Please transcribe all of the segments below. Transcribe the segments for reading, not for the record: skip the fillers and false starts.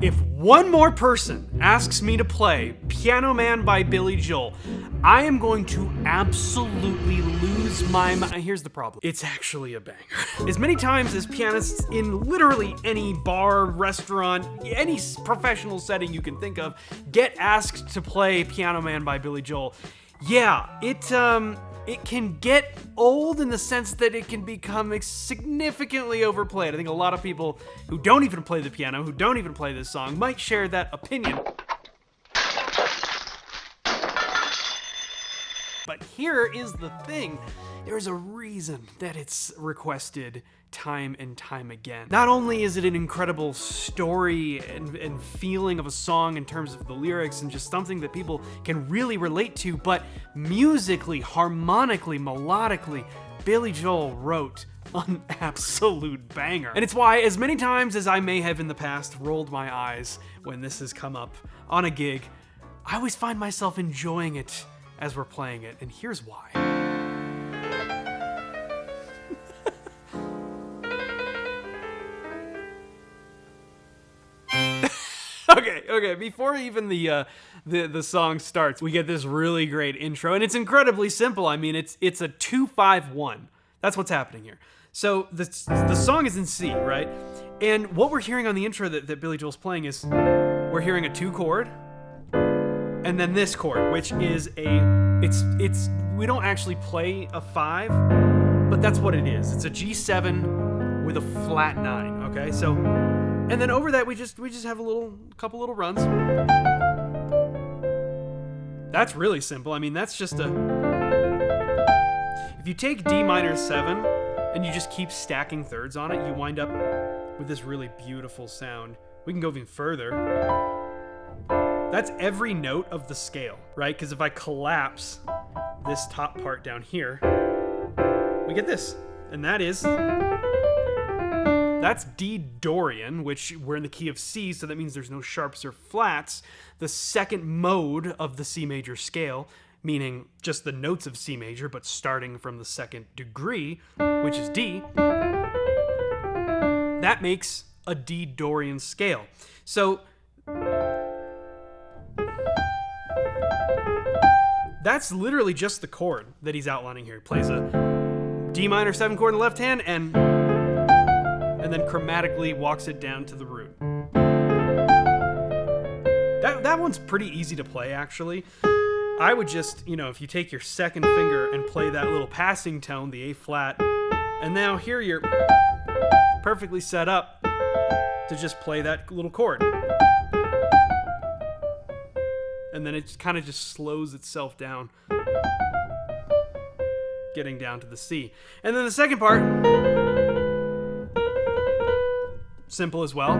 If one more person asks me to play Piano Man by Billy Joel, I am going to absolutely lose my mind. Here's the problem. It's actually a banger. As many times as pianists in literally any bar, restaurant, any professional setting you can think of get asked to play Piano Man by Billy Joel, yeah, it can get old in the sense that it can become significantly overplayed. I think a lot of people who don't even play the piano, who don't even play this song, might share that opinion. But here is the thing. There's a reason that it's requested time and time again. Not only is it an incredible story and feeling of a song in terms of the lyrics and just something that people can really relate to, but musically, harmonically, melodically, Billy Joel wrote an absolute banger. And it's why, as many times as I may have in the past rolled my eyes when this has come up on a gig, I always find myself enjoying it as we're playing it, and here's why. Okay, before even the song starts, we get this really great intro, and it's incredibly simple. I mean, it's a 2-5-1. That's what's happening here. So the song is in C, right? And what we're hearing on the intro that Billy Joel's playing is we're hearing a 2 chord, and then this chord, which is we don't actually play a 5, but that's what it is. It's a G7 with a flat 9, okay? So, and then over that we just have a couple little runs. That's really simple. I mean, that's just if you take D minor 7 and you just keep stacking thirds on it, you wind up with this really beautiful sound. We can go even further. That's every note of the scale, right? Because if I collapse this top part down here, we get this. And that's D Dorian, which we're in the key of C, so that means there's no sharps or flats. The second mode of the C major scale, meaning just the notes of C major, but starting from the second degree, which is D, that makes a D Dorian scale. So that's literally just the chord that he's outlining here. He plays a D minor 7 chord in the left hand and then chromatically walks it down to the root. That one's pretty easy to play, actually. I would just, if you take your second finger and play that little passing tone, the A flat, and now here you're perfectly set up to just play that little chord. And then it kind of just slows itself down, getting down to the C. And then the second part, simple as well.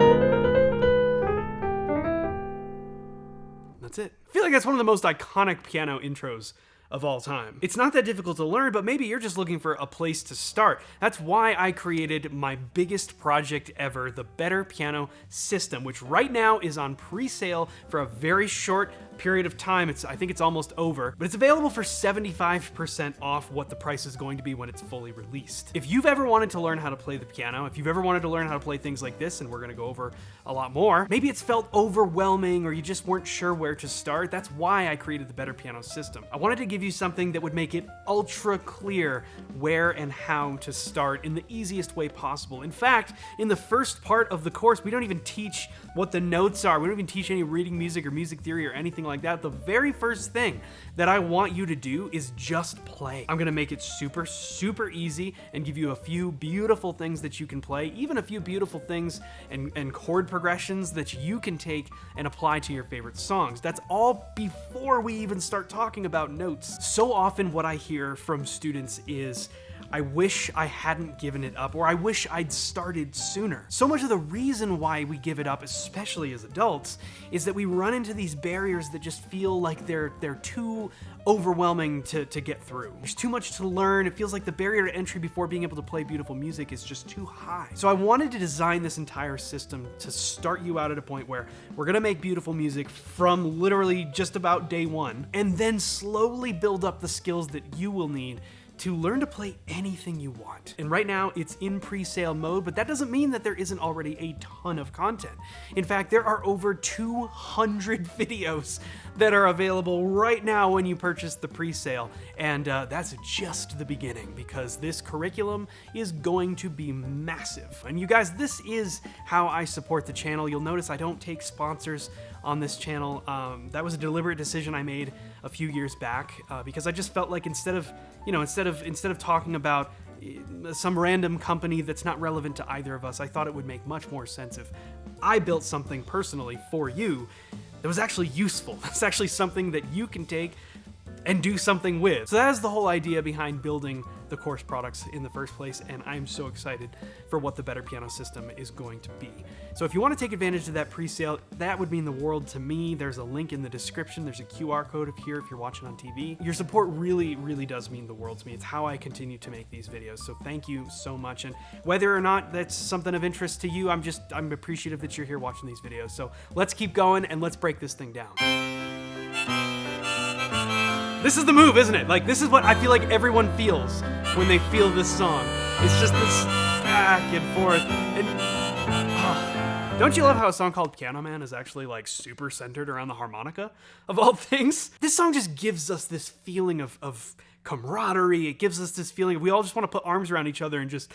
That's it. I feel like that's one of the most iconic piano intros of all time. It's not that difficult to learn, but maybe you're just looking for a place to start. That's why I created my biggest project ever, the Better Piano System, which right now is on pre-sale for a very short period of time. I think it's almost over, but it's available for 75% off what the price is going to be when it's fully released. If you've ever wanted to learn how to play the piano, if you've ever wanted to learn how to play things like this, and we're gonna go over a lot more, maybe it's felt overwhelming or you just weren't sure where to start, that's why I created the Better Piano System. I wanted to give you something that would make it ultra clear where and how to start in the easiest way possible. In fact, in the first part of the course, we don't even teach what the notes are. We don't even teach any reading music or music theory or anything like that. The very first thing that I want you to do is just play. I'm gonna make it super, super easy and give you a few beautiful things that you can play, even a few beautiful things and chord progressions that you can take and apply to your favorite songs. That's all before we even start talking about notes. So often what I hear from students is, I wish I hadn't given it up, or I wish I'd started sooner. So much of the reason why we give it up, especially as adults, is that we run into these barriers that just feel like they're too overwhelming to get through. There's too much to learn. It feels like the barrier to entry before being able to play beautiful music is just too high. So I wanted to design this entire system to start you out at a point where we're gonna make beautiful music from literally just about day one, and then slowly build up the skills that you will need to learn to play anything you want. And right now it's in pre-sale mode, but that doesn't mean that there isn't already a ton of content. In fact, there are over 200 videos that are available right now when you purchase the pre-sale. And that's just the beginning, because this curriculum is going to be massive. And you guys, this is how I support the channel. You'll notice I don't take sponsors on this channel. That was a deliberate decision I made a few years back because I just felt like instead of talking about some random company that's not relevant to either of us, I thought it would make much more sense if I built something personally for you that was actually useful. That's actually something that you can take and do something with. So that is the whole idea behind building the course products in the first place, and I'm so excited for what the Better Piano System is going to be. So if you want to take advantage of that pre-sale, that would mean the world to me. There's a link in the description. There's a QR code up here if you're watching on TV. Your support really, really does mean the world to me. It's how I continue to make these videos, so thank you so much. And whether or not that's something of interest to you, I'm appreciative that you're here watching these videos. So let's keep going and let's break this thing down. This is the move, isn't it? Like, this is what I feel like everyone feels when they feel this song. It's just this back and forth. And don't you love how a song called Piano Man is actually like super centered around the harmonica of all things? This song just gives us this feeling of camaraderie. It gives us this feeling of we all just want to put arms around each other and just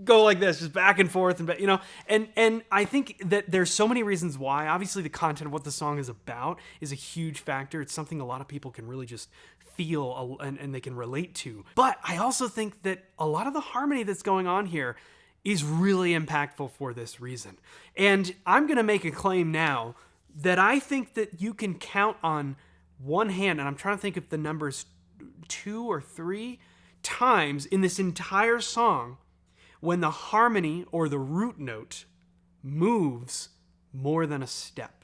go like this, just back and forth, and you know, and I think that there's so many reasons why. Obviously, the content of what the song is about is a huge factor. It's something a lot of people can really just feel and they can relate to. But I also think that a lot of the harmony that's going on here is really impactful for this reason. And I'm gonna make a claim now that I think that you can count on one hand, and I'm trying to think if the number's 2 or 3 times in this entire song when the harmony or the root note moves more than a step,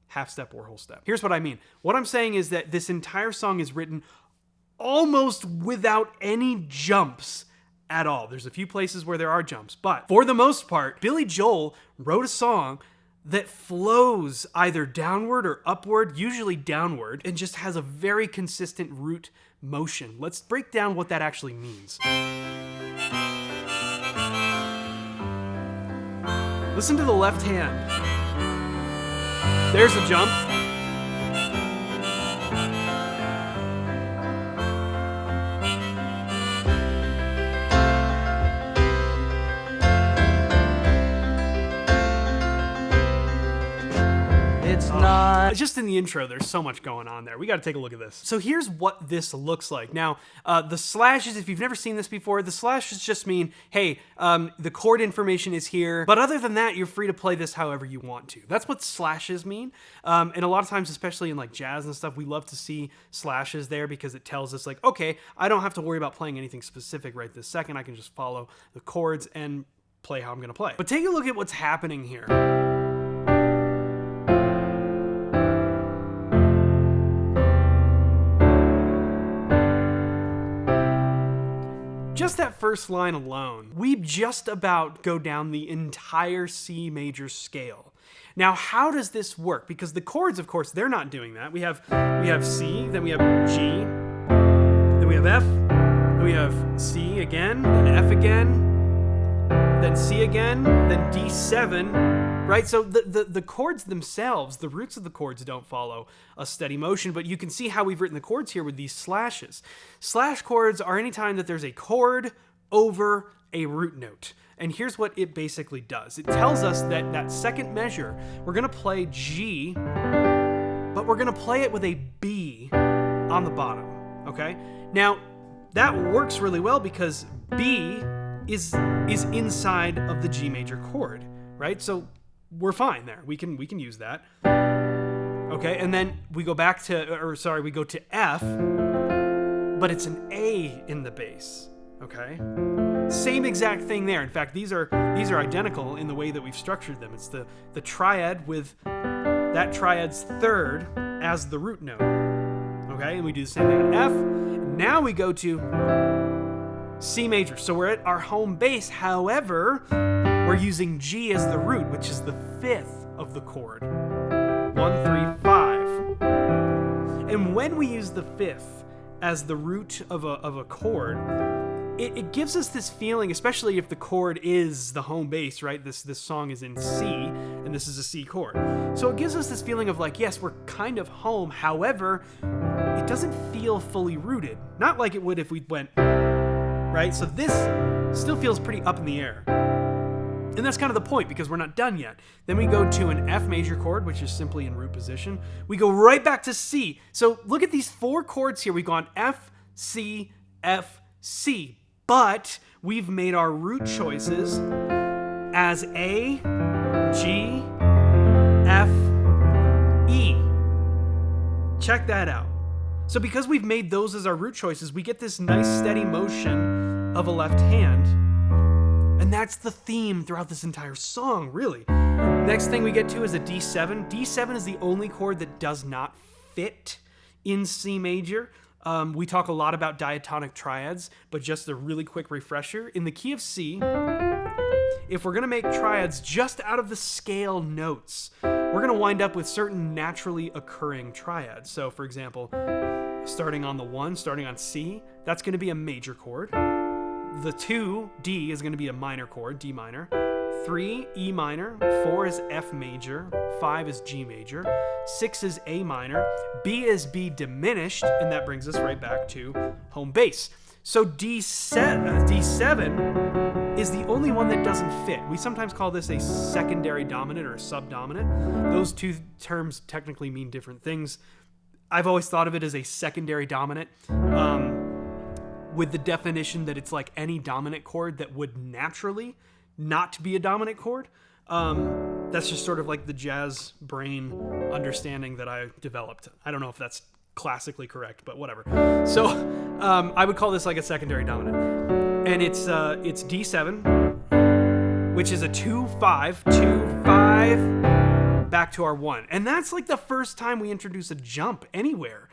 half step or whole step. Here's what I mean. What I'm saying is that this entire song is written almost without any jumps at all. There's a few places where there are jumps, but for the most part, Billy Joel wrote a song that flows either downward or upward, usually downward, and just has a very consistent root motion. Let's break down what that actually means. Listen to the left hand. There's a jump. It's not. Just in the intro, there's so much going on there. We got to take a look at this. So here's what this looks like. Now, the slashes, if you've never seen this before, the slashes just mean, hey, the chord information is here. But other than that, you're free to play this however you want to. That's what slashes mean. And a lot of times, especially in like jazz and stuff, we love to see slashes there because it tells us like, okay, I don't have to worry about playing anything specific right this second. I can just follow the chords and play how I'm going to play. But take a look at what's happening here. Just that first line alone, we just about go down the entire C major scale. Now, how does this work? Because the chords, of course, they're not doing that. We have C, then we have G, then we have F, then we have C again, then F again, then C again, then D7, right? So the chords themselves, the roots of the chords don't follow a steady motion, but you can see how we've written the chords here with these slashes. Slash chords are any time that there's a chord over a root note. And here's what it basically does. It tells us that that second measure, we're gonna play G, but we're gonna play it with a B on the bottom, okay? Now, that works really well because B is inside of the G major chord, right? So we're fine there. We can use that. Okay, and then we go back to, we go to F, but it's an A in the bass, okay? Same exact thing there. In fact, these are identical in the way that we've structured them. It's the triad with that triad's third as the root note, okay? And we do the same thing on F. Now we go to C major. So we're at our home base. However, we're using G as the root, which is the fifth of the chord. 1, 3, 5. And when we use the fifth as the root of a chord, it gives us this feeling, especially if the chord is the home bass, right? This song is in C, and this is a C chord. So it gives us this feeling of like, yes, we're kind of home. However, it doesn't feel fully rooted. Not like it would if we went, right? So this still feels pretty up in the air. And that's kind of the point, because we're not done yet. Then we go to an F major chord, which is simply in root position. We go right back to C. So look at these 4 chords here. We've gone F, C, F, C. But we've made our root choices as A, G, F, E. Check that out. So because we've made those as our root choices, we get this nice steady motion of a left hand. And that's the theme throughout this entire song, really. Next thing we get to is a D7. D7 is the only chord that does not fit in C major. We talk a lot about diatonic triads, but just a really quick refresher. In the key of C, if we're going to make triads just out of the scale notes, we're going to wind up with certain naturally occurring triads. So, for example, starting on the 1, starting on C, that's going to be a major chord. The 2, D, is going to be a minor chord, D minor. 3, E minor. 4 is F major. 5 is G major. 6 is A minor. B is B diminished, and that brings us right back to home bass. So D7 is the only one that doesn't fit. We sometimes call this a secondary dominant or a subdominant. Those two terms technically mean different things. I've always thought of it as a secondary dominant, with the definition that it's like any dominant chord that would naturally not be a dominant chord. That's just sort of like the jazz brain understanding that I developed. I don't know if that's classically correct, but whatever. So I would call this like a secondary dominant. And it's D7, which is a 2-5, 2-5, back to our 1. And that's like the first time we introduce a jump anywhere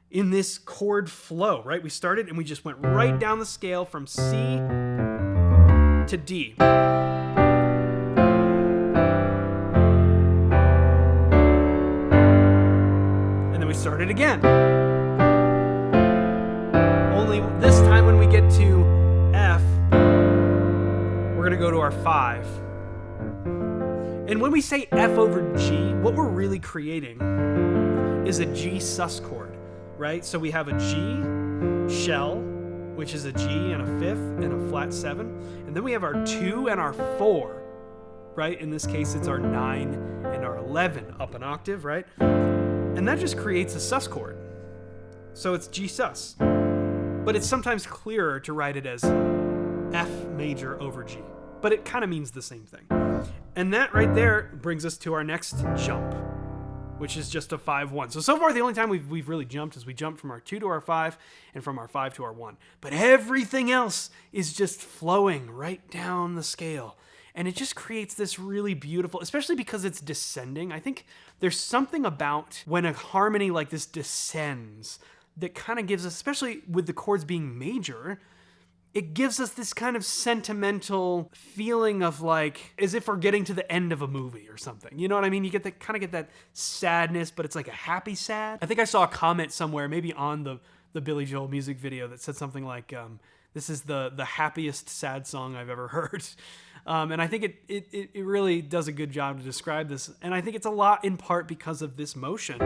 in this chord flow, right? We started and we just went right down the scale from C to D. And then we started again. Only this time when we get to F, we're gonna go to our 5. And when we say F over G, what we're really creating is a G sus chord. Right? So we have a G shell, which is a G and a 5th and a flat 7. And then we have our 2 and our 4, right? In this case, it's our 9 and our 11 up an octave, right? And that just creates a sus chord. So it's G sus. But it's sometimes clearer to write it as F major over G. But it kind of means the same thing. And that right there brings us to our next jump, which is just a 5-1. So far, the only time we've really jumped is we jumped from our 2 to our 5 and from our 5 to our 1. But everything else is just flowing right down the scale. And it just creates this really beautiful, especially because it's descending. I think there's something about when a harmony like this descends that kind of gives us, especially with the chords being major, it gives us this kind of sentimental feeling of like, as if we're getting to the end of a movie or something. You know what I mean? You get that kind of get that sadness, but it's like a happy sad. I think I saw a comment somewhere, maybe on the Billy Joel music video, that said something like, this is the happiest sad song I've ever heard. And I think it really does a good job to describe this. And I think it's a lot in part because of this motion.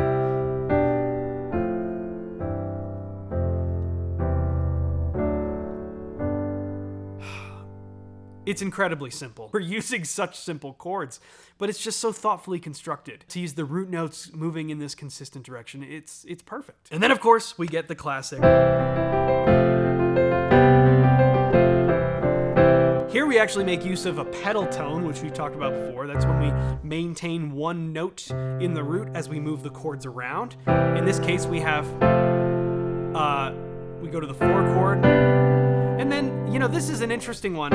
It's incredibly simple. We're using such simple chords, but it's just so thoughtfully constructed. To use the root notes moving in this consistent direction, it's perfect. And then, of course, we get the classic. Here we actually make use of a pedal tone, which we've talked about before. That's when we maintain one note in the root as we move the chords around. In this case, we have, we go to the 4 chord. And then, this is an interesting one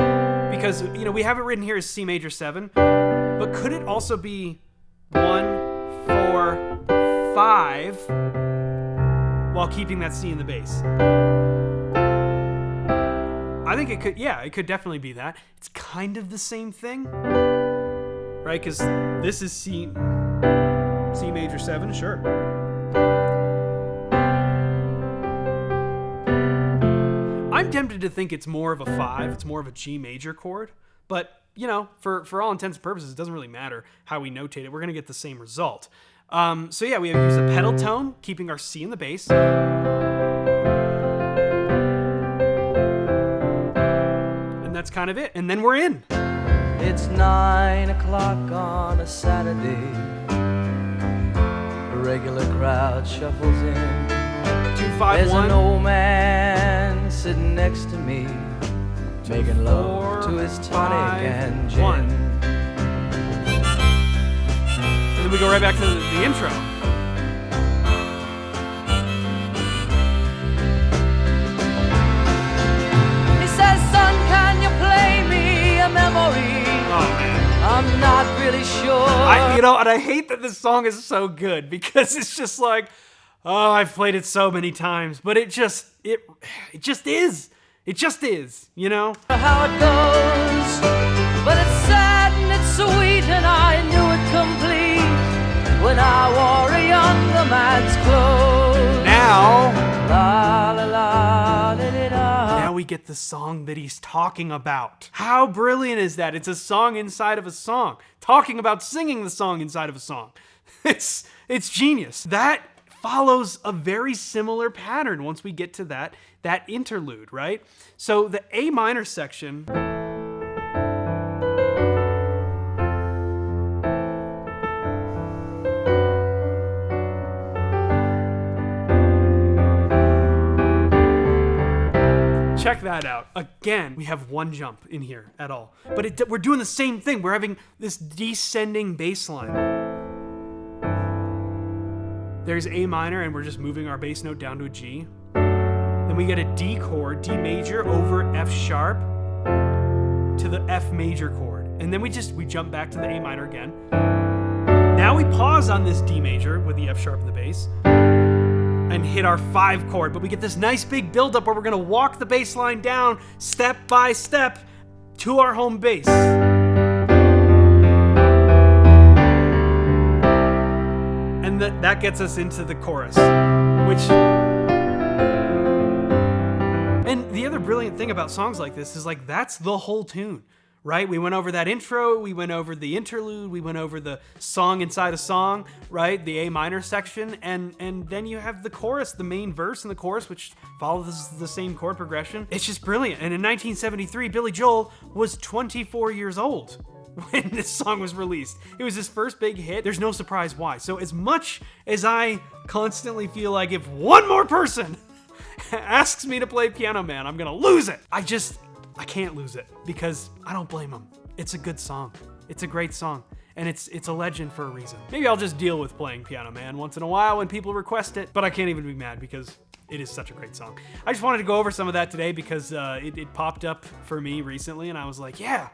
because, we have it written here as C major 7, but could it also be 1, 4, 5 while keeping that C in the bass? I think it could, it could definitely be that. It's kind of the same thing, right? Because this is C major 7, sure. I'm tempted to think it's more of a 5, it's more of a G major chord, but you know, for all intents and purposes, it doesn't really matter how we notate it. We're gonna get the same result. So yeah, we have used a pedal tone, keeping our C in the bass. And that's kind of it. And then we're in. It's 9 o'clock on a Saturday. A regular crowd shuffles in. 2, 5, There's 1. an old man sitting next to me, making love to his tonic and gin. 1. And then we go right back to the intro. He says, son, can you play me a memory? Oh man. I'm not really sure. And I hate that this song is so good because it's just like, oh, I've played it so many times, but it just is. It just is, you know? How it goes, but it's sad and it's sweet, and I knew it complete when I wore a younger man's clothes. Now, La la la la la la. now we get the song that he's talking about. How brilliant is that? It's a song inside of a song, talking about singing the song inside of a song. It's genius. That follows a very similar pattern once we get to that interlude, right? So the A minor section, check that out. Again, we have one jump in here at all. But we're doing the same thing. We're having this descending bass line. There's A minor, and we're just moving our bass note down to a G. Then we get a D chord, D major over F sharp to the F major chord. And then we jump back to the A minor again. Now we pause on this D major with the F sharp in the bass and hit our 5 chord, but we get this nice big buildup where we're gonna walk the bass line down step by step to our home base. And that gets us into the chorus, which... And the other brilliant thing about songs like this is like, that's the whole tune, right? We went over that intro, we went over the interlude, we went over the song inside a song, right? The A minor section, and then you have the chorus, the main verse and the chorus, which follows the same chord progression. It's just brilliant. And in 1973, Billy Joel was 24 years old when this song was released. It was his first big hit. There's no surprise why. So as much as I constantly feel like if one more person asks me to play Piano Man, I'm gonna lose it. I can't lose it because I don't blame him. It's a good song. It's a great song. And it's a legend for a reason. Maybe I'll just deal with playing Piano Man once in a while when people request it, but I can't even be mad because it is such a great song. I just wanted to go over some of that today because it popped up for me recently and I was like, yeah,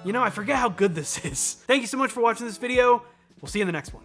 I forget how good this is. Thank you so much for watching this video. We'll see you in the next one.